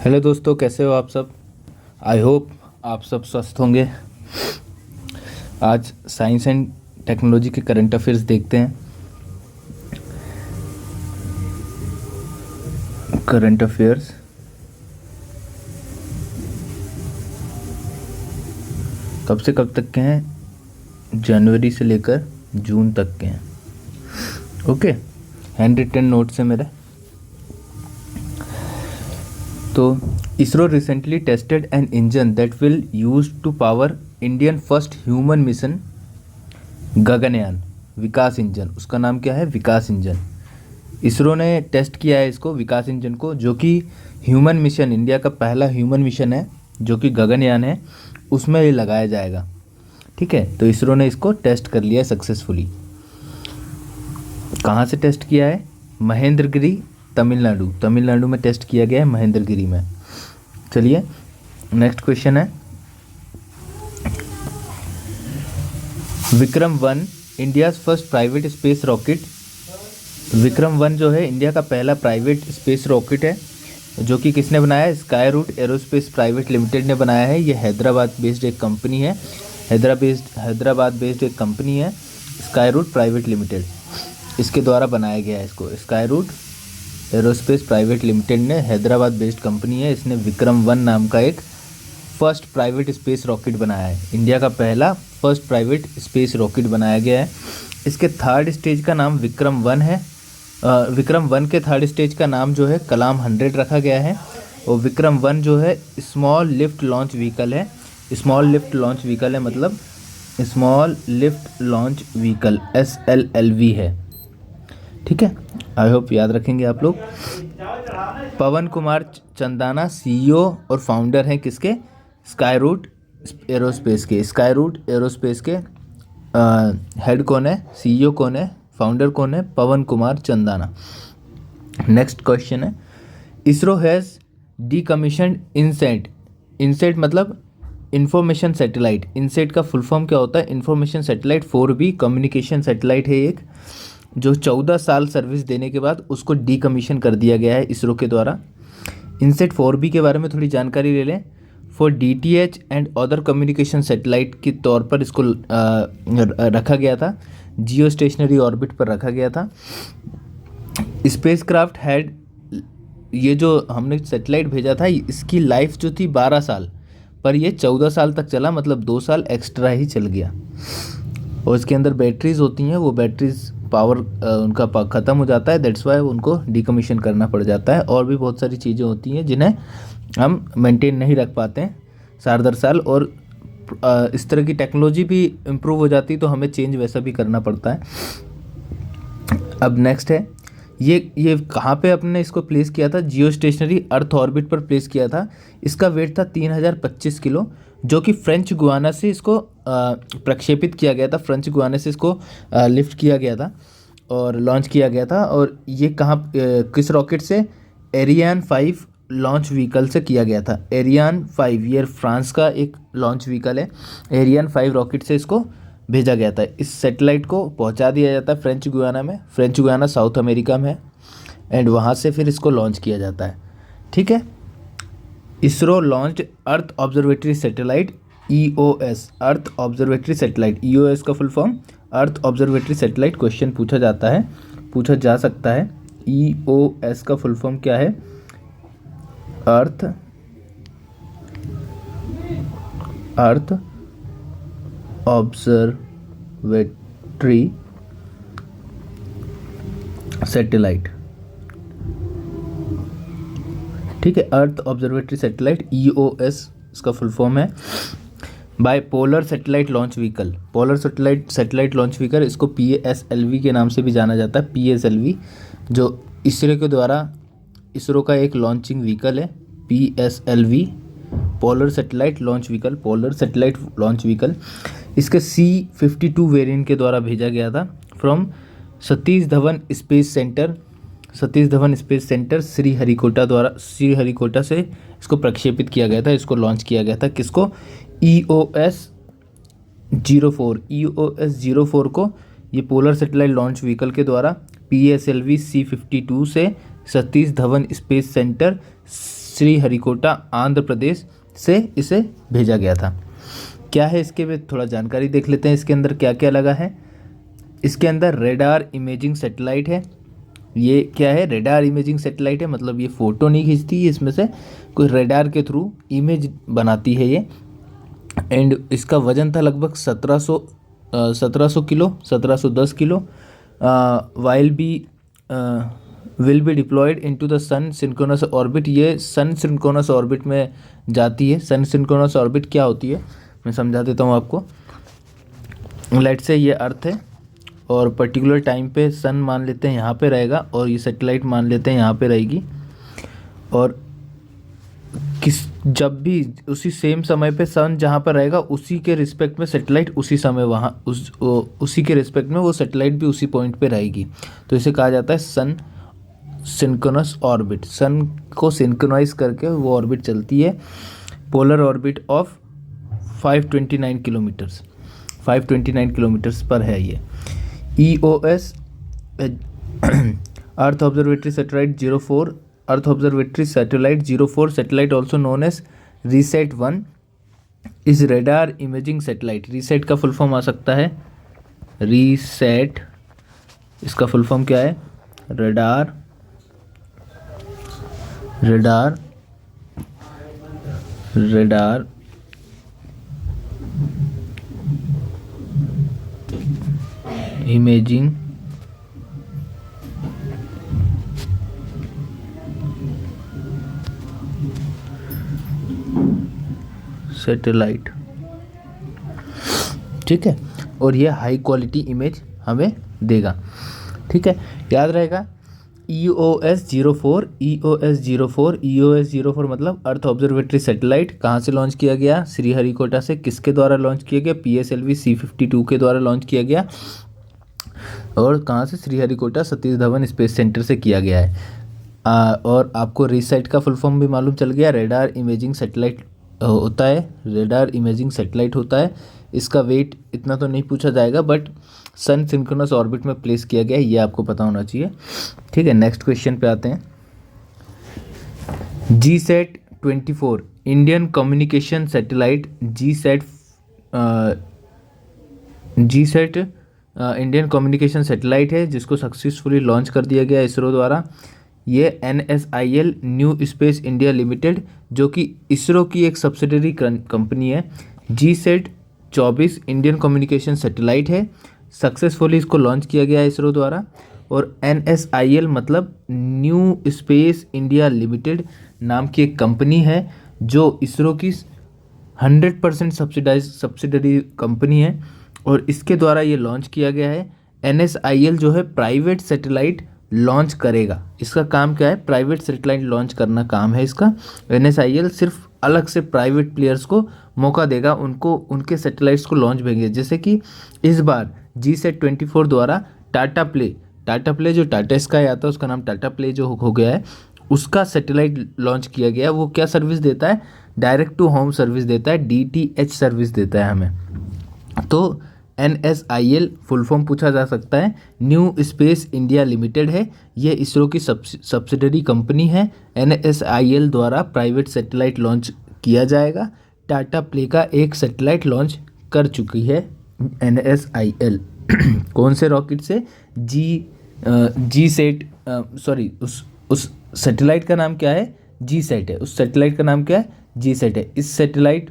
Hello दोस्तों, कैसे हो आप सब। आई होप आप सब स्वस्थ होंगे। आज साइंस एंड टेक्नोलॉजी के करंट अफेयर्स देखते हैं। करंट अफेयर्स कब से कब तक के हैं? जनवरी से लेकर जून तक के हैं। ओके, हैंड रिटन नोट्स है मेरे। तो ISRO recently tested an engine that will use to power Indian first human mission Gaganyaan. Vikas engine, उसका नाम क्या है? विकास इंजन। इसरो ने टेस्ट किया है इसको, विकास इंजन को, जो कि ह्यूमन मिशन, इंडिया का पहला ह्यूमन मिशन है जो कि गगनयान है, उसमें ये लगाया जाएगा। ठीक है, तो इसरो ने इसको टेस्ट कर लिया सक्सेसफुली। कहाँ से टेस्ट किया है? महेंद्रगिरी, तमिलनाडु में टेस्ट किया गया है, महेंद्रगिरी में। चलिए नेक्स्ट क्वेश्चन है, Vikram one India first private space rocket. Vikram one जो है इंडिया का पहला प्राइवेट स्पेस रॉकेट है, जो कि किसने बनाया है? Skyroot Aerospace Private Limited ने बनाया है। ये हैदराबाद बेस्ड एक कंपनी है, हैदराबाद बेस्ड एक कंपनी है, स्काई रूट प्राइवेट लिमिटेड, इसके द्वारा बनाया गया है इसको। Skyroot Aerospace Private Limited ने, हैदराबाद बेस्ड कंपनी है, इसने विक्रम-1 नाम का एक फर्स्ट प्राइवेट स्पेस रॉकेट बनाया है। इंडिया का पहला फर्स्ट प्राइवेट स्पेस रॉकेट बनाया गया है। इसके थर्ड स्टेज का नाम विक्रम-1 है। विक्रम-1 के थर्ड स्टेज का नाम जो है कलाम 100 रखा गया है। और विक्रम-1 जो है स्मॉल लिफ्ट लॉन्च व्हीकल है। स्मॉल लिफ्ट लॉन्च व्हीकल है, मतलब small lift launch vehicle SLLV है। ठीक है, आई होप याद रखेंगे आप लोग। पवन कुमार चंदाना CEO और फाउंडर हैं किसके? स्काई रूट एरोस्पेस के। स्काई रूट एरोस्पेस के हेड कौन है? CEO कौन है? फाउंडर कौन है? पवन कुमार चंदाना। नेक्स्ट क्वेश्चन है, इसरो हैज़ डीकमीशन्ड इनसेट। इनसेट मतलब इंफॉर्मेशन सैटेलाइट। इनसेट का फुल फॉर्म क्या होता है? Information satellite 4B communication satellite है एक, जो 14 साल सर्विस देने के बाद उसको डीकमीशन कर दिया गया है इसरो के द्वारा। इनसेट 4B के बारे में थोड़ी जानकारी ले लें। For DTH and other communication satellite के तौर पर इसको रखा गया था, जियो स्टेशनरी ऑर्बिट पर रखा गया था। स्पेस क्राफ्ट हैड, ये जो हमने सैटेलाइट भेजा था इसकी लाइफ जो थी 12 साल, पर ये 14 साल तक चला, मतलब 2 साल एक्स्ट्रा ही चल गया। और इसके अंदर बैटरीज होती हैं, वो बैटरीज पावर उनका ख़त्म हो जाता है, दैट्स वाई उनको डिकमीशन करना पड़ जाता है। और भी बहुत सारी चीज़ें होती हैं जिन्हें हम मेंटेन नहीं रख पाते हैं साल दर साल, और इस तरह की टेक्नोलॉजी भी इम्प्रूव हो जाती है तो हमें चेंज वैसा भी करना पड़ता है। अब नेक्स्ट है, ये कहाँ पे अपने इसको प्लेस किया था? जियो स्टेशनरी अर्थ ऑर्बिट पर प्लेस किया था। इसका वेट था 3025 किलो, जो कि फ्रेंच गुयाना से इसको प्रक्षेपित किया गया था। फ्रेंच गुयाना से इसको लिफ्ट किया गया था और लॉन्च किया गया था। और ये कहाँ, किस रॉकेट से? एरियान 5 लॉन्च व्हीकल से किया गया था। एरियान 5 ये फ्रांस का एक लॉन्च व्हीकल है। एरियान 5 रॉकेट से इसको भेजा गया था। इस सैटेलाइट को पहुंचा दिया जाता है फ्रेंच गुयाना में। फ्रेंच गुयाना साउथ अमेरिका में है, एंड वहाँ से फिर इसको लॉन्च किया जाता है। ठीक है, इसरो लॉन्च्ड अर्थ observatory satellite EOS, earth observatory satellite. EOS का फुल फॉर्म अर्थ ऑब्जर्वेटरी सैटेलाइट। क्वेश्चन पूछा जा सकता है। EOS का फुल फॉर्म क्या है? Earth observatory satellite. ठीक है, अर्थ ऑब्जर्वेटरी सैटेलाइट EOS इसका फुल फॉर्म है। By polar satellite launch vehicle. Polar satellite launch vehicle, इसको PSLV के नाम से भी जाना जाता है। PSLV जो इसरो के द्वारा, इसरो का एक लॉन्चिंग व्हीकल है PSLV, polar satellite launch vehicle. इसके C-52 वेरिएंट के द्वारा भेजा गया था from Satish Dhawan space centre Sriharikota से इसको प्रक्षेपित किया गया था, इसको लॉन्च किया गया था। किसको? EOS 04 को ये पोलर सैटेलाइट लॉन्च व्हीकल के द्वारा PSLV C-52 से सतीश धवन स्पेस सेंटर श्रीहरिकोटा आंध्र प्रदेश से इसे भेजा गया था। क्या है इसके में थोड़ा जानकारी देख लेते हैं, इसके अंदर क्या क्या लगा है। इसके अंदर रेडार इमेजिंग सैटेलाइट है। ये क्या है, रेडार इमेजिंग सैटेलाइट है, मतलब ये फ़ोटो नहीं खींचती, इसमें से कोई रेडार के थ्रू इमेज बनाती है ये। एंड इसका वज़न था लगभग 1700 kilo, 1710 kilo. Will be deployed into the sun synchronous orbit. ये सन सिंक्रोनस ऑर्बिट में जाती है। सन सिंक्रोनस ऑर्बिट क्या होती है मैं समझा देता हूँ आपको। लेट से ये अर्थ है और पर्टिकुलर टाइम पे सन मान लेते हैं यहाँ पे रहेगा, और ये सैटेलाइट मान लेते हैं यहाँ पे रहेगी, और जब भी उसी सेम समय पे सन जहाँ पर रहेगा उसी के रिस्पेक्ट में सैटेलाइट उसी समय वहाँ उसी के रिस्पेक्ट में वो सैटेलाइट भी उसी पॉइंट पे रहेगी। तो इसे कहा जाता है सन सिंक्रोनस ऑर्बिट। सन को सिंक्रोनाइज करके वो ऑर्बिट चलती है। Polar orbit of 529 kilometres, 529 kilometres पर है ये। EOS earth observatory satellite 04, earth observatory satellite 04 satellite also known as RISAT 1 is radar imaging satellite. RISAT का फुल फॉर्म आ सकता है रीसेट, इसका फुल फॉर्म क्या है, रेडार इमेजिंग सैटेलाइट, ठीक है। और ये हाई क्वालिटी इमेज हमें देगा, ठीक है, याद रहेगा। EOS 04, EOS 04, EOS 04 मतलब अर्थ ऑब्जर्वेटरी सैटेलाइट। कहाँ से लॉन्च किया गया, श्रीहरिकोटा से। किसके द्वारा लॉन्च किया गया, PSLV C-52 के द्वारा लॉन्च किया गया। और कहाँ से, श्रीहरिकोटा सतीश धवन स्पेस सेंटर से किया गया है। और आपको रीसेट का फुल फॉर्म भी मालूम चल गया, रेडार इमेजिंग सैटेलाइट होता है, रेडार इमेजिंग सैटेलाइट होता है। इसका वेट इतना तो नहीं पूछा जाएगा, बट सन सिंक्रोनस ऑर्बिट में प्लेस किया गया है, ये आपको पता होना चाहिए, ठीक है। नेक्स्ट क्वेश्चन पे आते हैं। GSAT-24 Indian communication satellite. GSAT Indian communication satellite है जिसको सक्सेसफुली लॉन्च कर दिया गया इसरो द्वारा। ये NSIL new space India limited जो कि इसरो की एक सब्सिडरी कंपनी है। GSAT-24 इंडियन कम्युनिकेशन सैटेलाइट है, सक्सेसफुली इसको लॉन्च किया गया है इसरो द्वारा। और NSIL मतलब न्यू स्पेस इंडिया लिमिटेड नाम की एक कंपनी है जो इसरो की 100% सब्सिडरी कंपनी है, और इसके द्वारा ये लॉन्च किया गया है। NSIL जो है प्राइवेट सैटेलाइट लॉन्च करेगा। इसका काम क्या है, प्राइवेट सैटेलाइट लॉन्च करना काम है इसका। NSIL सिर्फ अलग से प्राइवेट प्लेयर्स को मौका देगा, उनको उनके सैटेलाइट्स को लॉन्च भेंगे। जैसे कि इस बार GSAT-24 द्वारा टाटा प्ले जो टाटा स्काई आता है उसका नाम टाटा प्ले जो हो गया है, उसका सैटेलाइट लॉन्च किया गया। वो क्या सर्विस देता है, डायरेक्ट टू होम सर्विस देता है, DTH सर्विस देता है हमें। तो NSIL फुल फॉर्म पूछा जा सकता है, न्यू स्पेस इंडिया लिमिटेड है, ये इसरो की सब्सिडरी कंपनी है। NSIL द्वारा प्राइवेट सैटेलाइट लॉन्च किया जाएगा। टाटा प्ले का एक सैटेलाइट लॉन्च कर चुकी है NSIL। कौन से रॉकेट से, उस सैटेलाइट का नाम क्या है, GSAT है। उस सैटेलाइट का नाम क्या है, GSAT है। इस सैटेलाइट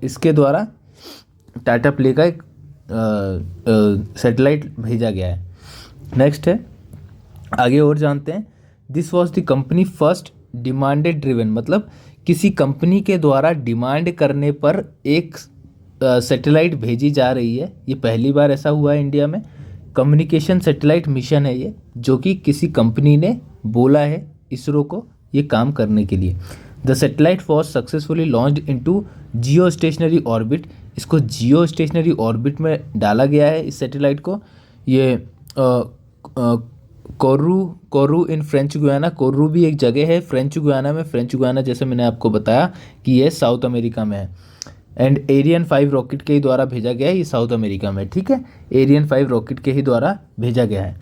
इसके द्वारा टाटा प्ले का एक सैटेलाइट भेजा गया है। नेक्स्ट है, आगे और जानते हैं। This was the company first demanded driven, मतलब किसी कंपनी के द्वारा डिमांड करने पर एक सैटेलाइट भेजी जा रही है। ये पहली बार ऐसा हुआ है इंडिया में। कम्युनिकेशन सैटेलाइट मिशन है ये, जो कि किसी कंपनी ने बोला है इसरो को ये काम करने के लिए। The satellite was successfully launched into Jio stationery orbit. इसको जियो स्टेशनरी ऑर्बिट में डाला गया है इस सैटेलाइट को। ये कोरू इन फ्रेंच गुयाना, कोरू भी एक जगह है फ्रेंच गुयाना में। फ्रेंच गुयाना जैसे मैंने आपको बताया कि ये साउथ अमेरिका में है। एंड एरियन 5 रॉकेट के ही द्वारा भेजा गया है, ये साउथ अमेरिका में, ठीक है। एरियन 5 रॉकेट के ही द्वारा भेजा गया है।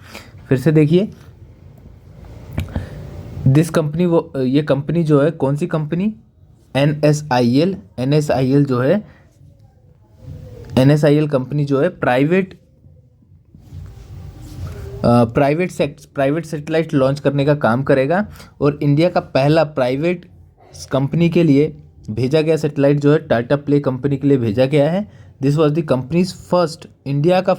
फिर से देखिए, दिस कंपनी वो ये कंपनी जो है कौन सी कंपनी, NSIL। NSIL जो है, NSIL कंपनी जो है प्राइवेट सैटेलाइट लॉन्च करने का काम करेगा। और इंडिया का पहला प्राइवेट कंपनी के लिए भेजा गया सैटेलाइट जो है टाटा प्ले कंपनी के लिए भेजा गया है। This was the company's first, India का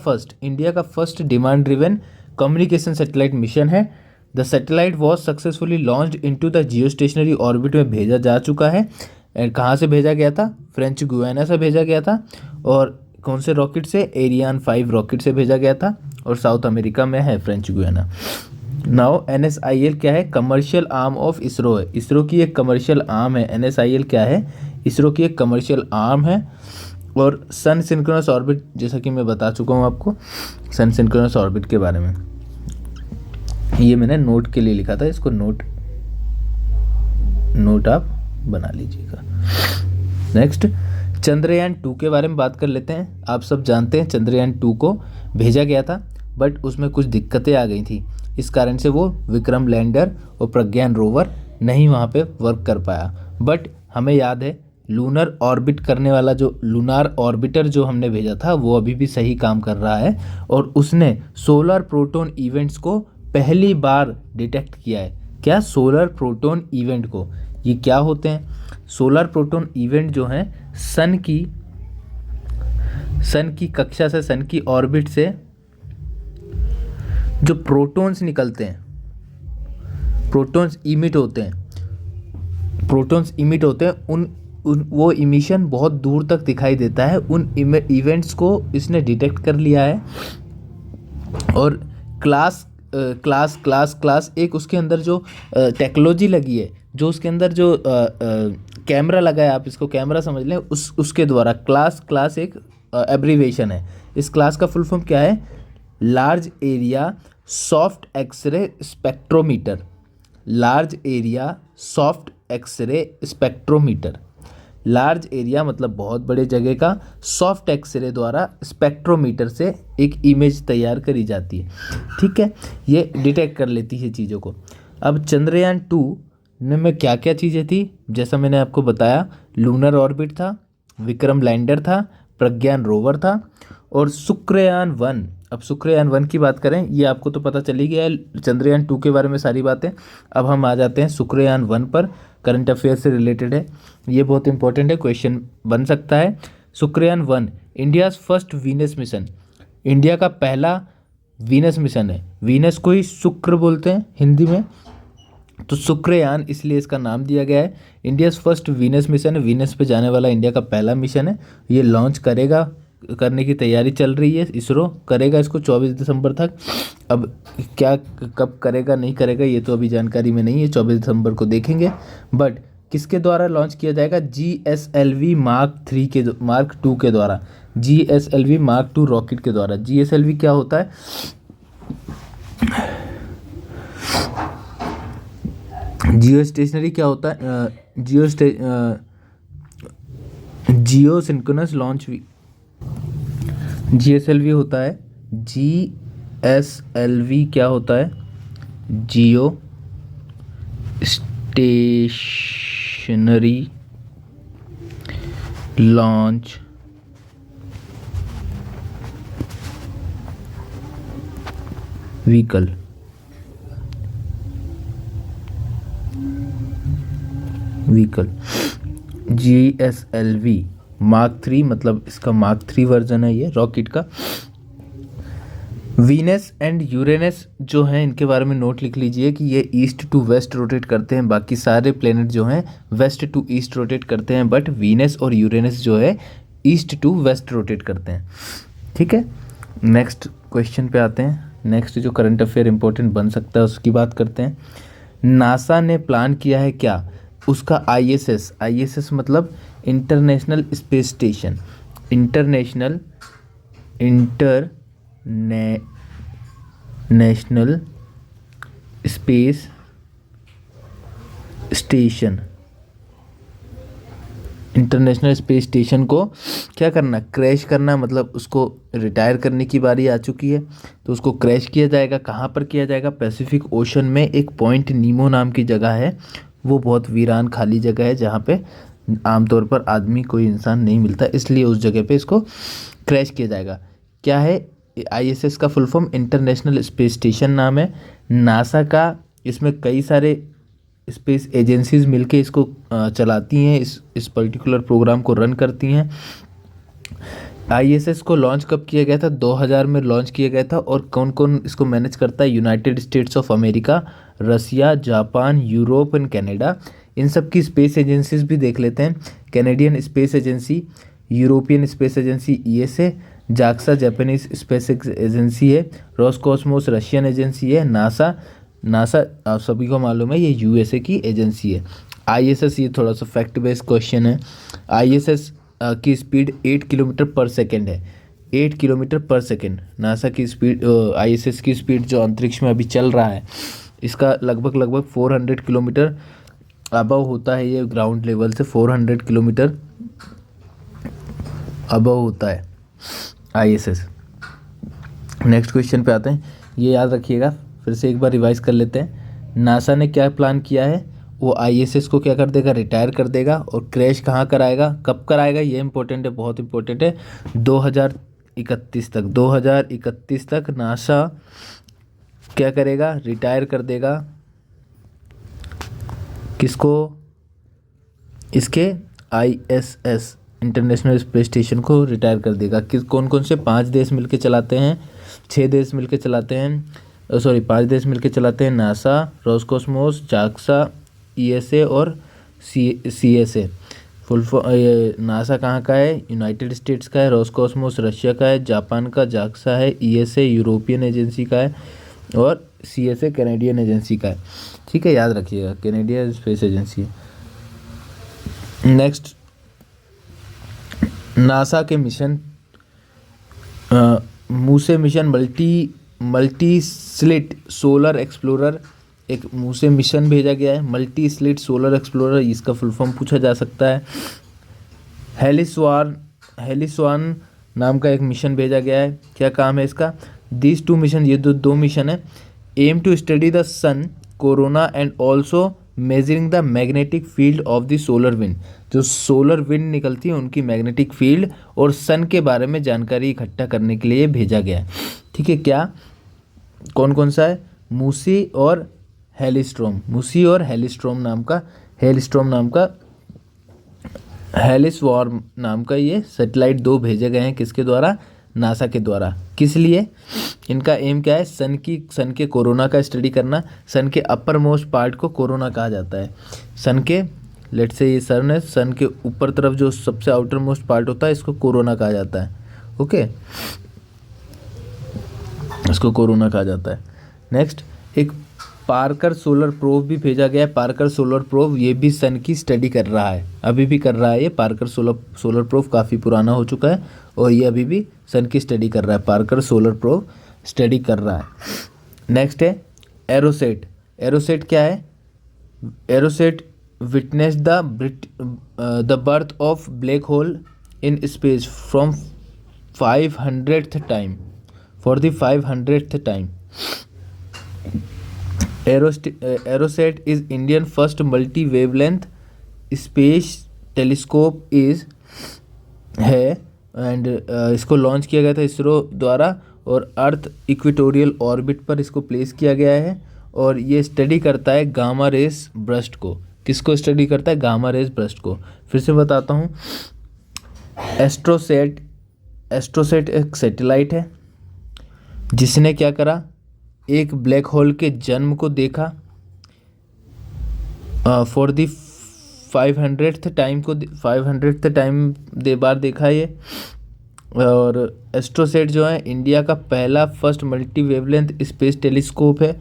first demand driven communication satellite mission है। The satellite was successfully launched into the geostationary orbit में भेजा जा चुका है। एंड कहाँ से भेजा गया था, फ्रेंच गुयाना से भेजा गया था। और कौन से रॉकेट से, एरियान 5 रॉकेट से भेजा गया था और साउथ अमेरिका में है फ्रेंच गुयाना। नाउ NSIL क्या है, कमर्शियल आर्म ऑफ इसरो है। इसरो की एक कमर्शियल आर्म है। NSIL क्या है, इसरो की एक कमर्शियल आर्म है। और सन सिंक्रोनस ऑर्बिट, जैसा कि मैं बता चुका हूँ आपको सन सिंक्रोनस ऑर्बिट के बारे में, ये मैंने नोट के लिए लिखा था, इसको नोट आप बना लीजिएगा। नेक्स्ट, चंद्रयान 2 के बारे में बात कर लेते हैं। आप सब जानते हैं चंद्रयान 2 को भेजा गया था, बट उसमें कुछ दिक्कतें आ गई थी। इस कारण से वो विक्रम लैंडर और प्रज्ञान रोवर नहीं वहाँ पे वर्क कर पाया। बट हमें याद है लूनर ऑर्बिट करने वाला जो लूनार ऑर्बिटर जो हमने भेजा था वो अभी भी सही काम कर रहा है। और उसने सोलर प्रोटॉन इवेंट्स को पहली बार डिटेक्ट किया है। क्या, सोलर प्रोटॉन इवेंट को। ये क्या होते हैं सोलर प्रोटॉन इवेंट जो हैं, सन की कक्षा से, सन की ऑर्बिट से जो प्रोटॉन्स निकलते हैं, प्रोटॉन्स इमिट होते हैं, उन वो इमिशन बहुत दूर तक दिखाई देता है। उन इवेंट्स को इसने डिटेक्ट कर लिया है। और क्लास एक उसके अंदर जो टेक्नोलॉजी लगी है, जो उसके अंदर जो कैमरा लगा है, आप इसको कैमरा समझ लें, उसके द्वारा क्लास एक एब्रीवेशन है। इस क्लास का फुल फॉर्म क्या है, large area soft X ray spectrometer. Large area soft X ray spectrometer. Large area मतलब बहुत बड़े जगह का, सॉफ्ट एक्सरे द्वारा स्पेक्ट्रोमीटर से एक इमेज तैयार करी जाती है। ठीक है, ये डिटेक्ट कर लेती है चीज़ों को। अब चंद्रयान 2 में क्या क्या चीज़ें थी, जैसा मैंने आपको बताया, लूनर ऑर्बिट था, विक्रम लैंडर था, प्रज्ञान रोवर था और शुक्रयान 1। अब शुक्रयान 1 की बात करें, ये आपको तो पता चली गया है चंद्रयान 2 के बारे में सारी बातें। अब हम आ जाते हैं शुक्रयान 1 पर, करंट अफेयर से रिलेटेड है, ये बहुत इंपॉर्टेंट है, क्वेश्चन बन सकता है। Shukrayaan 1 India's first Venus mission, India का पहला वीनस मिशन है। वीनस को ही शुक्र बोलते हैं हिंदी में, तो शुक्रयान इसलिए इसका नाम दिया गया है। इंडियाज़ फर्स्ट वीनस मिशन है, वीनस पे जाने वाला इंडिया का पहला मिशन है। ये लॉन्च करने की तैयारी चल रही है, इसरो करेगा इसको 24 दिसंबर तक। अब क्या कब करेगा नहीं करेगा ये तो अभी जानकारी में नहीं है, 24 दिसंबर को देखेंगे। बट किसके द्वारा लॉन्च किया जाएगा, GSLV मार्क 2 के द्वारा, GSLV मार्क 2 रॉकेट के द्वारा। GSLV क्या होता है, जियो स्टेशनरी क्या होता है, जियो सिंक्रोनस लॉन्च GSLV होता है। GSLV क्या होता है, जियो stationery launch vehicle. GSLV mark 3 मतलब इसका मार्क 3 वर्जन है ये रॉकेट का। वीनस एंड यूरेनस जो हैं इनके बारे में नोट लिख लीजिए कि ये ईस्ट टू वेस्ट रोटेट करते हैं, बाकी सारे प्लेनेट जो हैं वेस्ट टू ईस्ट रोटेट करते हैं, बट वीनस और यूरेनस जो है ईस्ट टू वेस्ट रोटेट करते हैं। ठीक है, नेक्स्ट क्वेश्चन पे आते हैं। नेक्स्ट जो करंट अफेयर इंपॉर्टेंट बन सकता है उसकी बात करते हैं। नासा ने प्लान किया है क्या, उसका ISS मतलब international space station, international space station, international space station को क्या करना, क्रैश करना, मतलब उसको रिटायर करने की बारी आ चुकी है। तो उसको क्रैश किया जाएगा। कहाँ पर किया जाएगा, पैसिफिक ओशन में एक पॉइंट नीमो नाम की जगह है। वो बहुत वीरान खाली जगह है जहाँ पे आमतौर पर आदमी, कोई इंसान नहीं मिलता, इसलिए उस जगह पे इसको क्रैश किया जाएगा। क्या है, आईएसएस का full form international space station नाम है। नासा का, इसमें कई सारे स्पेस एजेंसीज मिलके इसको चलाती हैं, इस पर्टिकुलर प्रोग्राम को रन करती हैं। आईएसएस को लॉन्च कब किया गया था, 2000 में लॉन्च किया गया था। और कौन कौन इसको मैनेज करता है, United States of America, Russia, Japan, Europe and Canada. इन सब की स्पेस एजेंसीज भी देख लेते हैं। Canadian space agency, European space agency ESA, JAXA Japanese space agency है, रोसकॉस्मोस रशियन एजेंसी है, नासा आप सभी को मालूम है ये यूएसए की एजेंसी है। आईएसएस, ये थोड़ा सा फैक्ट बेस्ड क्वेश्चन है। आईएसएस की स्पीड 8 किलोमीटर पर सेकेंड है। 8 किलोमीटर पर सेकेंड नासा की स्पीड, आईएसएस की स्पीड जो अंतरिक्ष में अभी चल रहा है, इसका लगभग 400 किलोमीटर अबव होता है। ये ग्राउंड लेवल से 400 किलोमीटर अबव होता है आईएसएस। नेक्स्ट क्वेश्चन पे आते हैं, ये याद रखिएगा, फिर से एक बार रिवाइज कर लेते हैं। नासा ने क्या प्लान किया है, वो आईएसएस को क्या कर देगा, रिटायर कर देगा। और क्रैश कहाँ कराएगा, कब कराएगा, ये इंपॉर्टेंट है, बहुत इंपॉर्टेंट है। 2031 तक नासा क्या करेगा, रिटायर कर देगा। किसको, इसके आईएसएस इंटरनेशनल स्पेस स्टेशन को रिटायर कर देगा। किस कौन कौन से 5 देश मिलकर चलाते हैं, 6 देश मिलकर चलाते हैं, 5 देश मिलकर चलाते हैं। नासा, रोसकॉस्मोस, जाक्सा, ईएसए और सीएसए। नासा कहाँ का है, यूनाइटेड स्टेट्स का है। रोसकॉस्मोस रशिया का है। जापान का जाक्सा है। ईएसए यूरोपियन एजेंसी का है। और सीएसए कैनेडियन एजेंसी का है। ठीक है, याद रखिएगा, कैनेडियन स्पेस एजेंसी है। नेक्स्ट, नासा के mission, MUSE mission, multi slit solar explorer, एक मूसे मिशन भेजा गया है। मल्टी स्लिट सोलर एक्सप्लोरर, इसका फुल फॉर्म पूछा जा सकता है। हेलिस्वान नाम का एक मिशन भेजा गया है। क्या काम है इसका, दीज 2 मिशन, ये दो मिशन है। Aim to study the sun, corona and also measuring the magnetic field of the solar wind. जो सोलर विंड निकलती है उनकी मैग्नेटिक फील्ड और सन के बारे में जानकारी इकट्ठा करने के लिए भेजा गया है। ठीक है, क्या कौन कौन सा है, मूसी और हेलिस्ट्रोम नाम का ये सैटेलाइट 2 भेजे गए हैं। किसके द्वारा, नासा के द्वारा। किस लिए, इनका एम क्या है, सन के कोरोना का स्टडी करना। सन के अपर मोस्ट पार्ट को कोरोना कहा जाता है। सन के, लेट्स से ये सन है, सन के ऊपर तरफ जो सबसे आउटर मोस्ट पार्ट होता है, इसको कोरोना कहा जाता है। ओके, इसको कोरोना कहा जाता है। नेक्स्ट, एक पार्कर सोलर प्रोब भी भेजा गया है। पार्कर सोलर प्रोब, ये भी सन की स्टडी कर रहा है, अभी भी कर रहा है। ये पार्कर सोलर प्रोब काफ़ी पुराना हो चुका है और ये अभी भी सन की स्टडी कर रहा है। पार्कर सोलर प्रोब स्टडी कर रहा है। नेक्स्ट है एरोसेट। एरोसेट क्या है, AstroSat witness the birth of black hole in space from 500th time, for the 500th time. AstroSat is Indian first multi wavelength space telescope है एंड इसको launch किया गया था इसरो द्वारा और अर्थ इक्वेटोरियल ऑर्बिट पर इसको प्लेस किया गया है। और ये स्टडी करता है गामा रेस बर्स्ट को। किसको स्टडी करता है, गामा रेस बर्स्ट को। फिर से बताता हूँ, एस्ट्रोसेट एक सैटेलाइट है जिसने क्या करा, एक ब्लैक होल के जन्म को देखा फॉर द 500th टाइम बार देखा ये। और एस्ट्रोसेट जो है इंडिया का पहला first multi wavelength space telescope है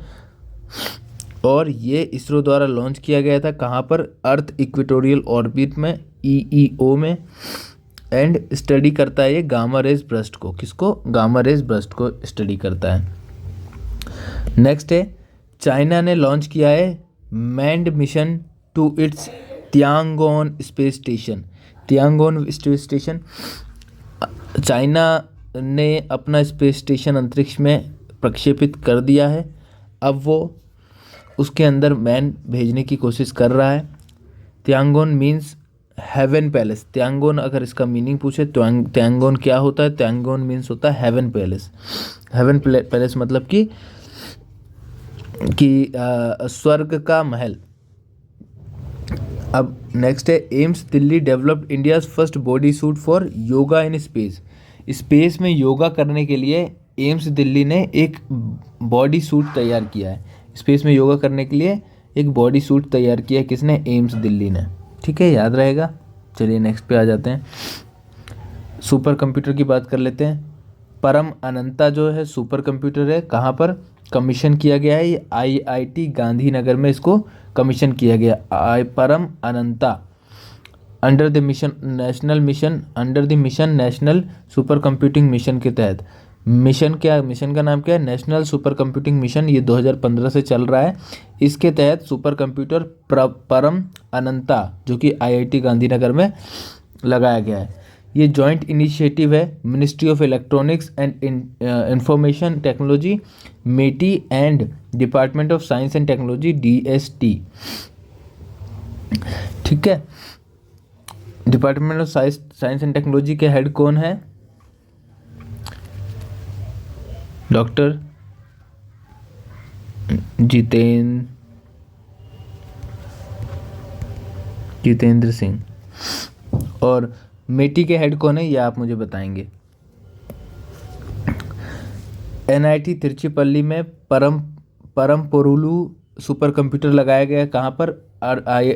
और ये इसरो द्वारा लॉन्च किया गया था। कहाँ पर, अर्थ इक्वेटोरियल ऑर्बिट में, EEO में। एंड स्टडी करता है ये गामा रेस बर्स्ट को। किसको, गामा रेस बर्स्ट को स्टडी करता है। नेक्स्ट है, चाइना ने लॉन्च किया है manned mission to its Tiangong space station. Tiangong space station, China ने अपना स्पेस स्टेशन अंतरिक्ष में प्रक्षेपित कर दिया है। अब वो उसके अंदर मैन भेजने की कोशिश कर रहा है। तियांगोन मीन्स हेवन पैलेस। तियांगोन अगर इसका मीनिंग पूछे तियांगोन क्या होता है, तियांगोन मीन्स होता है हेवन पैलेस। हेवन पैलेस मतलब कि स्वर्ग का महल। अब नेक्स्ट है AIIMS Delhi developed India's first body suit for yoga in space. Space में योगा करने के लिए एम्स दिल्ली ने एक बॉडी सूट तैयार किया है। स्पेस में योगा करने के लिए एक बॉडी सूट तैयार किया है किसने? एम्स दिल्ली ने। ठीक है, याद रहेगा। चलिए नेक्स्ट पे आ जाते हैं। सुपर कंप्यूटर की बात कर लेते हैं। परम अनंता जो है सुपर कंप्यूटर है, कहाँ पर कमीशन किया गया है? ये IIT गांधीनगर में इसको कमीशन किया गया। Param Ananta under the mission national super computing mission के तहत। मिशन का नाम क्या है? National super computing mission. ये 2015 से चल रहा है। इसके तहत सुपर कंप्यूटर परम अनंता जो कि IIT गांधीनगर में लगाया गया है। ये जॉइंट इनिशिएटिव है ministry of electronics and information technology MeitY and department of science and technology DST। ठीक है, department of science and technology के हेड कौन है? डॉक्टर जितेंद्र सिंह। और मेटी के हेड कौन है ये आप मुझे बताएंगे। NIT तिरुचिपल्ली में परमपोरुलू सुपर कंप्यूटर लगाया गया है। कहाँ पर?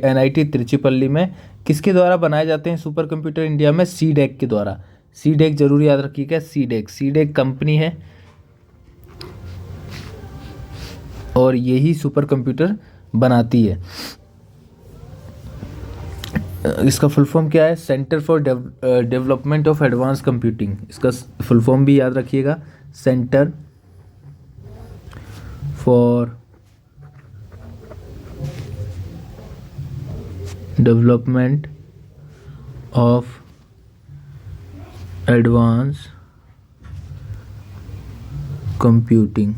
NIT तिरुचिपल्ली में। किसके द्वारा बनाए जाते हैं सुपर कंप्यूटर इंडिया में? CDEC के द्वारा। CDEC जरूर याद रखिएगा। CDEC कंपनी है और यही सुपर कंप्यूटर बनाती है। इसका फुल फॉर्म क्या है? Centre for development of advance computing. इसका फुल फॉर्म भी याद रखिएगा, centre for development of advance computing.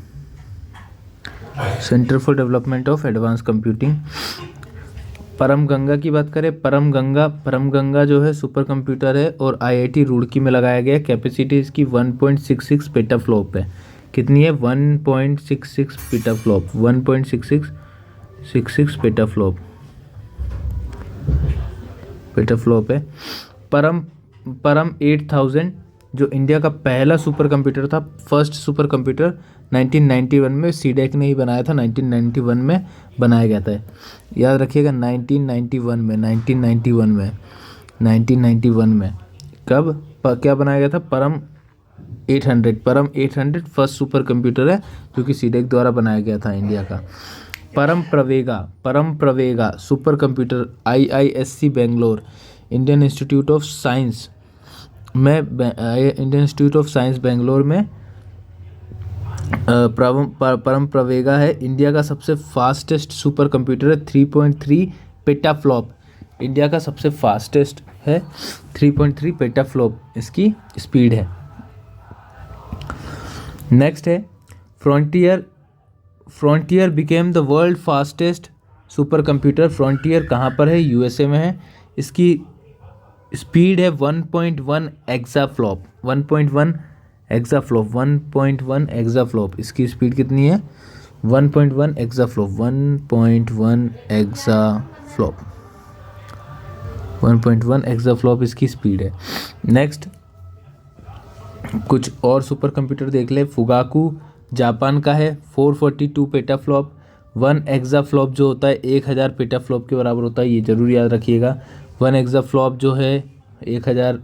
Centre for development of advance computing. परम गंगा की बात करें, परम गंगा जो है सुपर कंप्यूटर है और IIT रुड़की में लगाया गया। कैपेसिटी इसकी 1.66 पेटाफ्लॉप है। कितनी है? 1.66 पेटाफ्लॉप। 1.66 पेटाफ्लॉप है। परम 8000 जो इंडिया का पहला सुपर कंप्यूटर था, फर्स्ट सुपर कंप्यूटर 1991 में CDEC ने ही बनाया था। 1991 में बनाया गया था। याद रखिएगा 1991 में कब क्या बनाया गया था? परम 800 फर्स्ट सुपर कंप्यूटर है जो कि CDEC द्वारा बनाया गया था इंडिया का। परम Pravega super computer IISc Bangalore Indian institute of science Bangalore में परम प्रवेगा है। इंडिया का सबसे फास्टेस्ट सुपर कंप्यूटर है। 3.3 पेटाफ्लॉप इंडिया का सबसे फास्टेस्ट है। 3.3 पेटाफ्लॉप इसकी स्पीड है। नेक्स्ट है frontier became the world fastest super computer. Frontier कहाँ पर है? USA में है। इसकी स्पीड है 1.1 एक्साफ्लॉप। 1.1 एक्साफ्लॉप। इसकी स्पीड कितनी है? 1.1 एक्साफ्लॉप। 1.1 एक्साफ्लॉप इसकी स्पीड है। नेक्स्ट कुछ और सुपर कंप्यूटर देख ले। फुगाकू जापान का है, 442 पेटाफ्लॉप। 1 एक्साफ्लॉप जो होता है 1000 पेटाफ्लॉप के बराबर होता है। ये जरूर याद रखिएगा। 1 एक्साफ्लॉप जो है 1000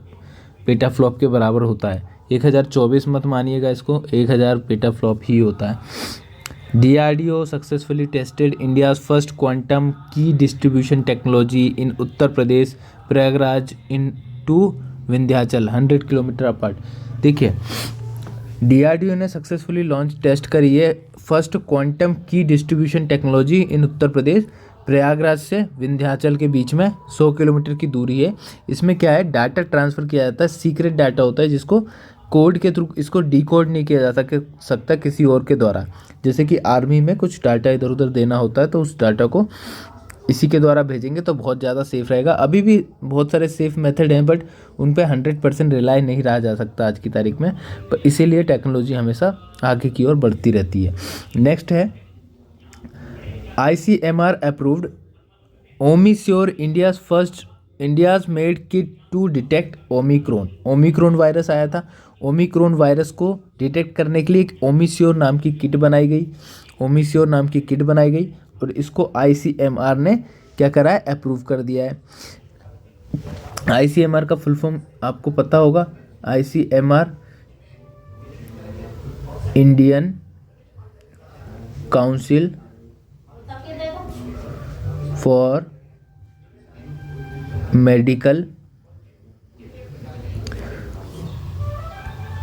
पेटाफ्लॉप के बराबर होता है। 1024 मत मानिएगा इसको, 1000 पेटाफ्लॉप ही होता है। DRDO successfully tested India's first quantum key distribution technology in Uttar Pradesh Prayagraj in to Vindhyachal 100 kilometre apart. देखिए DRDO ने सक्सेसफुली लॉन्च टेस्ट करी है first quantum key distribution technology in Uttar Pradesh Prayagraj से विंध्याचल के बीच में 100 किलोमीटर की दूरी है। इसमें क्या है, डाटा ट्रांसफ़र किया जाता है, सीक्रेट डाटा होता है जिसको कोड के थ्रू, इसको डिकोड नहीं किया जा सकता किसी और के द्वारा। जैसे कि आर्मी में कुछ डाटा इधर उधर देना होता है तो उस डाटा को इसी के द्वारा भेजेंगे तो बहुत ज़्यादा सेफ़ रहेगा। अभी भी बहुत सारे सेफ़ मेथड हैं बट उन पे 100% रिलाई नहीं रहा जा सकता आज की तारीख में, पर इसीलिए टेक्नोलॉजी हमेशा आगे की ओर बढ़ती रहती है। नेक्स्ट है ICMR approved OmiSure India's made kit to detect omicron virus आया था। ओमिक्रॉन वायरस को डिटेक्ट करने के लिए एक ओमीश्योर नाम की किट बनाई गई और इसको ICMR ने क्या करा है, अप्रूव कर दिया है। ICMR का फुल फॉर्म आपको पता होगा, ICMR Indian council for medical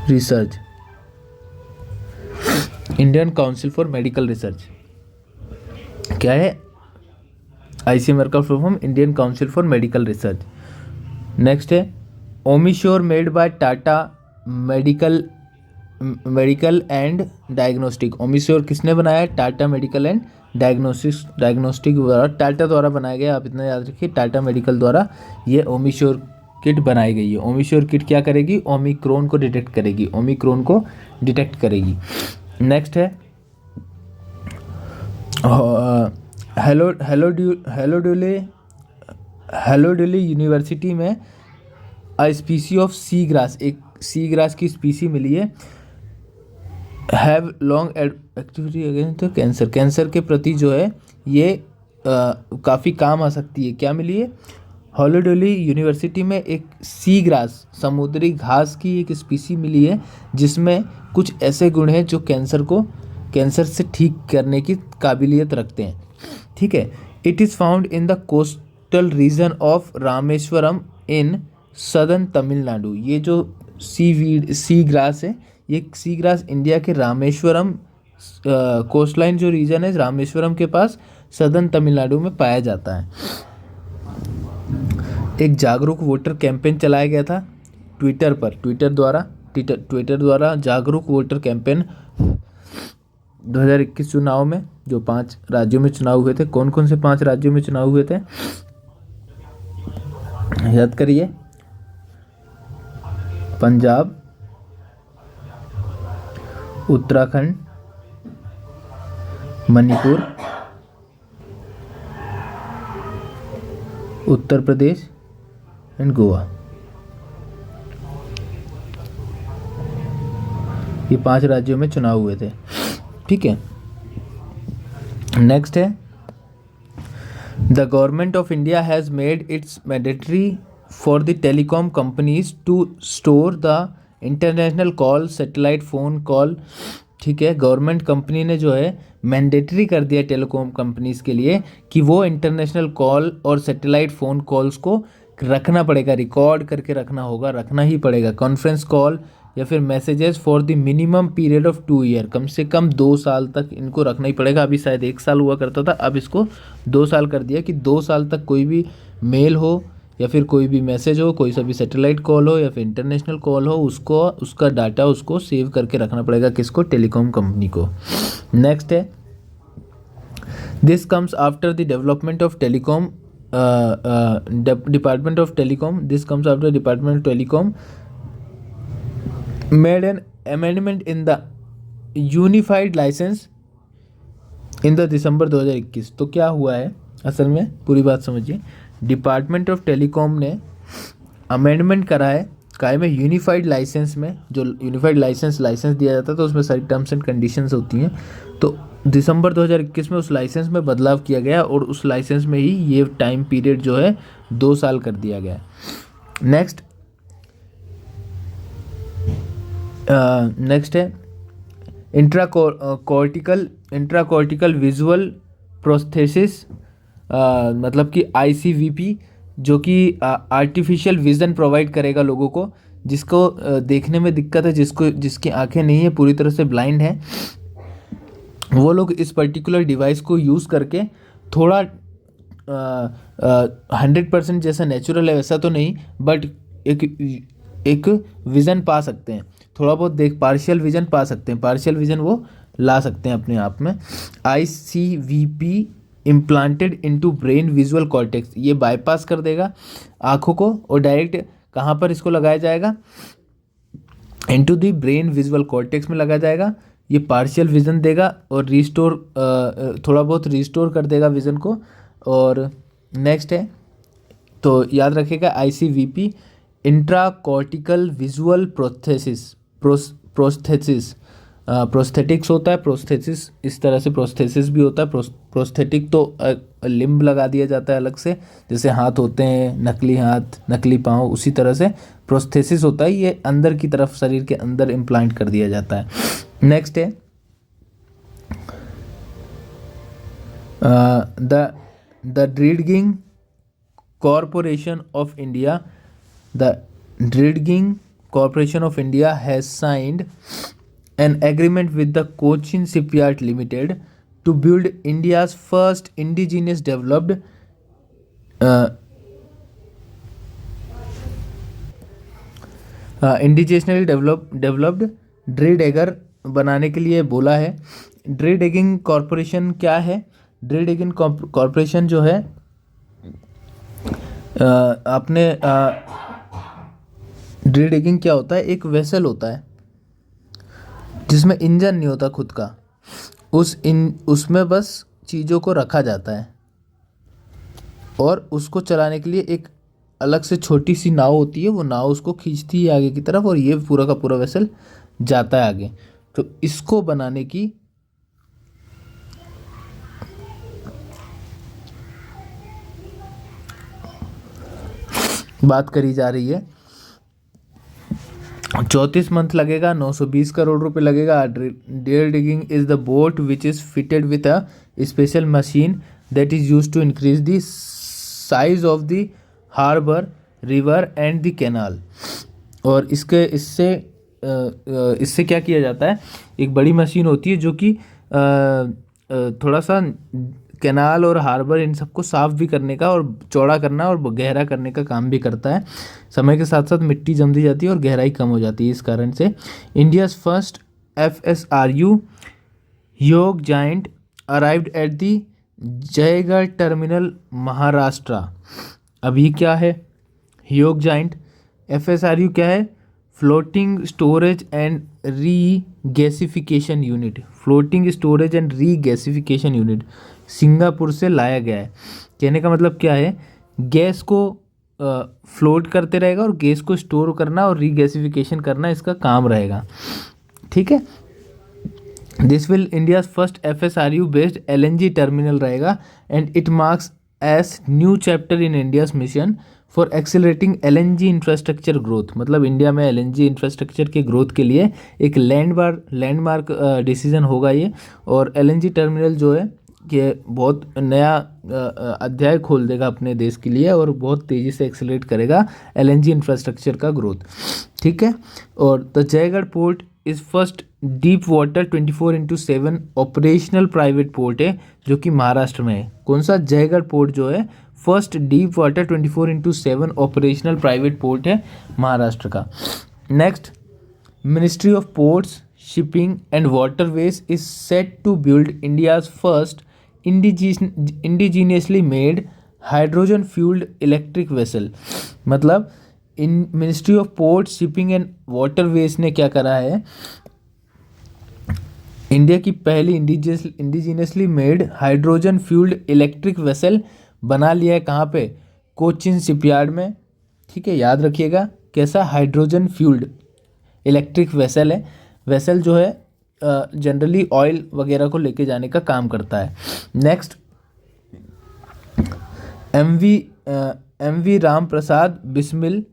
research, Indian council for medical research क्या है, ICMR का full form Indian council for medical research. Next है OmiSure made by Tata medical and diagnostic. ओमीश्योर किसने बनाया है, टाटा मेडिकल एंड डायग्नोस्टिक द्वारा, टाटा द्वारा बनाया गया। आप इतना याद रखिए, टाटा मेडिकल द्वारा ये ओमीश्योर किट बनाई गई है। ओमीश्योर किट क्या करेगी, ओमिक्रॉन को डिटेक्ट करेगी। नेक्स्ट है हेलो दिल्ली यूनिवर्सिटी में स्पीसी ऑफ सी ग्रास, एक सी ग्रास की स्पीसी मिली है, have long activity against cancer के प्रति जो है ये काफ़ी काम आ सकती है। क्या मिली है, हॉलीडोली यूनिवर्सिटी में एक सी ग्रास, समुद्री घास की एक स्पीसी मिली है जिसमें कुछ ऐसे गुण हैं जो कैंसर से ठीक करने की काबिलियत रखते हैं। ठीक है, it is found in the coastal region of Rameswaram in southern Tamil Nadu. ये जो सी ग्रास है, ये सी ग्रास इंडिया के रामेश्वरम कोस्टलाइन जो रीजन है रामेश्वरम के पास सदर्न तमिलनाडु में पाया जाता है। एक जागरूक वोटर कैंपेन चलाया गया था ट्विटर द्वारा जागरूक वोटर कैंपेन 2021 चुनाव में, जो 5 राज्यों में चुनाव हुए थे। कौन कौन से 5 राज्यों में चुनाव हुए थे, याद करिए, पंजाब, उत्तराखंड, मणिपुर, उत्तर प्रदेश एंड गोवा। ये 5 राज्यों में चुनाव हुए थे। ठीक है, नेक्स्ट है the government of India has made its mandatory for the telecom companies to store the international call satellite phone call. ठीक है, गवर्नमेंट कंपनी ने जो है मैंडेटरी कर दिया टेलीकॉम कंपनीज़ के लिए कि वो इंटरनेशनल कॉल और सैटेलाइट फ़ोन कॉल्स को रखना पड़ेगा, रिकॉर्ड करके रखना ही पड़ेगा। कॉन्फ्रेंस कॉल या फिर messages for the minimum period of 2 year, कम से कम 2 साल तक इनको रखना ही पड़ेगा। अभी शायद 1 साल हुआ करता था, अब इसको 2 साल कर दिया कि 2 साल तक कोई भी मेल हो या फिर कोई भी मैसेज हो, कोई सा भी सैटेलाइट कॉल हो या फिर इंटरनेशनल कॉल हो, उसका डाटा उसको सेव करके रखना पड़ेगा। किसको, टेलीकॉम कंपनी को। नेक्स्ट है this comes after the development of telecom department of telecom made an amendment in the unified licence in the December 2021। तो क्या हुआ है असल में, पूरी बात समझिए। डिपार्टमेंट ऑफ टेलीकॉम ने अमेंडमेंट करा है काय में, यूनिफाइड लाइसेंस में, जो यूनिफाइड लाइसेंस दिया जाता है तो उसमें सारी टर्म्स एंड कंडीशंस होती हैं। तो दिसंबर 2021 में उस लाइसेंस में बदलाव किया गया और उस लाइसेंस में ही ये टाइम पीरियड जो है 2 साल कर दिया गया है। नेक्स्ट है इंट्राकॉर्टिकल विजुअल प्रोस्थेसिस, मतलब कि ICVP, जो कि आर्टिफिशियल विज़न प्रोवाइड करेगा लोगों को जिसको देखने में दिक्कत है, जिसकी आंखें नहीं है, पूरी तरह से ब्लाइंड है, वो लोग इस पर्टिकुलर डिवाइस को यूज़ करके 100% जैसा नेचुरल है वैसा तो नहीं, बट एक एक विज़न पा सकते हैं, थोड़ा बहुत देख पार्शियल विज़न पा सकते हैं, पार्शियल विज़न वो ला सकते हैं अपने आप में। ICVP implanted into brain visual cortex, ये बाईपास कर देगा आँखों को और डायरेक्ट कहाँ पर इसको लगाया जाएगा, into the brain visual cortex में लगाया जाएगा। ये पार्शियल विज़न देगा और रिस्टोर थोड़ा बहुत रिस्टोर कर देगा विज़न को। और नेक्स्ट है, तो याद रखिएगा ICVP intra cortical visual prosthesis prosthetics होता है, प्रोस्थेसिस इस तरह से प्रोस्थेसिस भी होता है। प्रोस्थेटिक तो लिम्ब लगा दिया जाता है अलग से, जैसे हाथ होते हैं नकली हाथ नकली पाँव, उसी तरह से प्रोस्थेसिस होता है, ये अंदर की तरफ शरीर के अंदर इम्प्लांट कर दिया जाता है। नेक्स्ट है the dredging corporation of India, the dredging corporation of India has signed an agreement with the Cochin Shipyard Limited to build India's first indigenous developed indigenously developed dredger बनाने के लिए बोला है। ड्रिड एगिंग कॉरपोरेशन क्या है? ड्रिड एगिंग corporation जो है आपने ड्रिड एगिंग क्या होता है? एक वेसल होता है जिसमें इंजन नहीं होता खुद का, उसमें बस चीज़ों को रखा जाता है और उसको चलाने के लिए एक अलग से छोटी सी नाव होती है, वो नाव उसको खींचती है आगे की तरफ और ये पूरा का पूरा वेसल जाता है आगे। तो इसको बनाने की बात करी जा रही है। 34 मंथ लगेगा, 920 करोड़ रुपए लगेगा। Drill digging is the boat which is fitted with a special machine that is use to increase the size of the harbour river and the canal. और इससे क्या किया जाता है? एक बड़ी मशीन होती है जो कि थोड़ा सा कैनाल और हार्बर इन सबको साफ़ भी करने का और चौड़ा करना और गहरा करने का काम भी करता है। समय के साथ साथ मिट्टी जमती जाती है और गहराई कम हो जाती है। इस कारण से India's first FSRU Hoegh Giant arrived at the Jaigarh terminal Maharashtra. अब ये क्या है ह्योग जाइंट? FSRU क्या है? Floating storage and regasification unit. Floating storage and regasification unit Singapore से लाया गया है। कहने का मतलब क्या है? गैस को फ्लोट करते रहेगा और गैस को स्टोर करना और रीगैसिफिकेशन करना इसका काम रहेगा। ठीक है, this will India's first FSRU based LNG terminal रहेगा and it marks as new chapter in India's mission for accelerating LNG infrastructure growth. मतलब इंडिया में LNG इंफ्रास्ट्रक्चर के ग्रोथ के लिए एक लैंडमार्क डिसीजन होगा ये। और LNG टर्मिनल जो है कि बहुत नया अध्याय खोल देगा अपने देश के लिए और बहुत तेज़ी से एक्सेलरेट करेगा LNG इंफ्रास्ट्रक्चर का ग्रोथ। ठीक है, और the Jaigarh port is first deep water 24/7 operational private port है जो कि महाराष्ट्र में है। कौन सा? जयगढ़ पोर्ट जो है first deep water 24/7 operational private port है महाराष्ट्र का। Next, ministry of ports shipping and waterways is set to build India's first indigenously made hydrogen fuelled electric vessel. मतलब इन ministry of port shipping and waterways ने क्या करा है? India की पहली indigenously made hydrogen fuelled electric vessel बना लिया है। कहाँ पे? कोचिन शिपयार्ड में। ठीक है, याद रखिएगा कैसा हाइड्रोजन फ्यूल्ड इलेक्ट्रिक वेसल है। वेसल जो है जनरली ऑयल वगैरह को लेके जाने का काम करता है। Next, MV Ram Prasad Bismil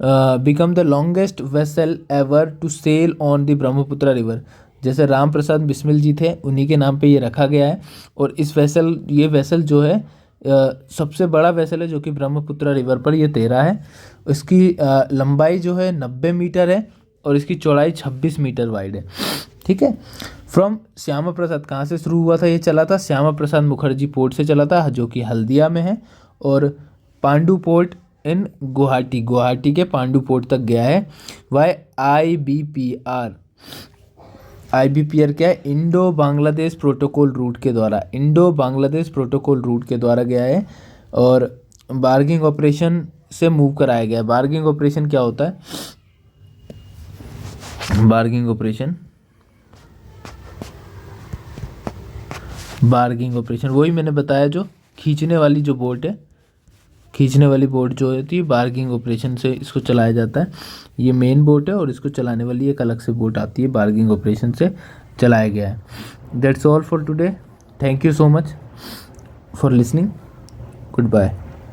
become the longest vessel ever to sail on the Brahmaputra river. जैसे राम प्रसाद बिस्मिल जी थे उन्हीं के नाम पे ये रखा गया है। और ये वेसल जो है सबसे बड़ा वेसल है जो कि ब्रह्मपुत्र रिवर पर ये तैरा है। इसकी लंबाई जो है 90 मीटर है और इसकी चौड़ाई 26 मीटर वाइड है। ठीक है, फ्रॉम श्यामा प्रसाद, कहाँ से शुरू हुआ था? ये चला था श्यामा प्रसाद मुखर्जी पोर्ट से चला था, जो कि हल्दिया में है। और पांडु पोर्ट इन गुवाहाटी, गुवाहाटी के पांडु पोर्ट तक गया है। वाई IBPR, IBPR क्या है? इंडो बांग्लादेश प्रोटोकॉल रूट के द्वारा, इंडो बांग्लादेश प्रोटोकॉल रूट के द्वारा गया है। और बार्गिंग ऑपरेशन से मूव कराया गया है। बार्गिंग ऑपरेशन क्या होता है? बार्गिंग ऑपरेशन वही मैंने बताया, जो खींचने वाली जो बोट है, खींचने वाली बोट जो होती है, बार्गिंग ऑपरेशन से इसको चलाया जाता है। ये मेन बोट है और इसको चलाने वाली एक अलग से बोट आती है, बार्गिंग ऑपरेशन से चलाया गया है। That's all for today. Thank you so much for listening. Good bye.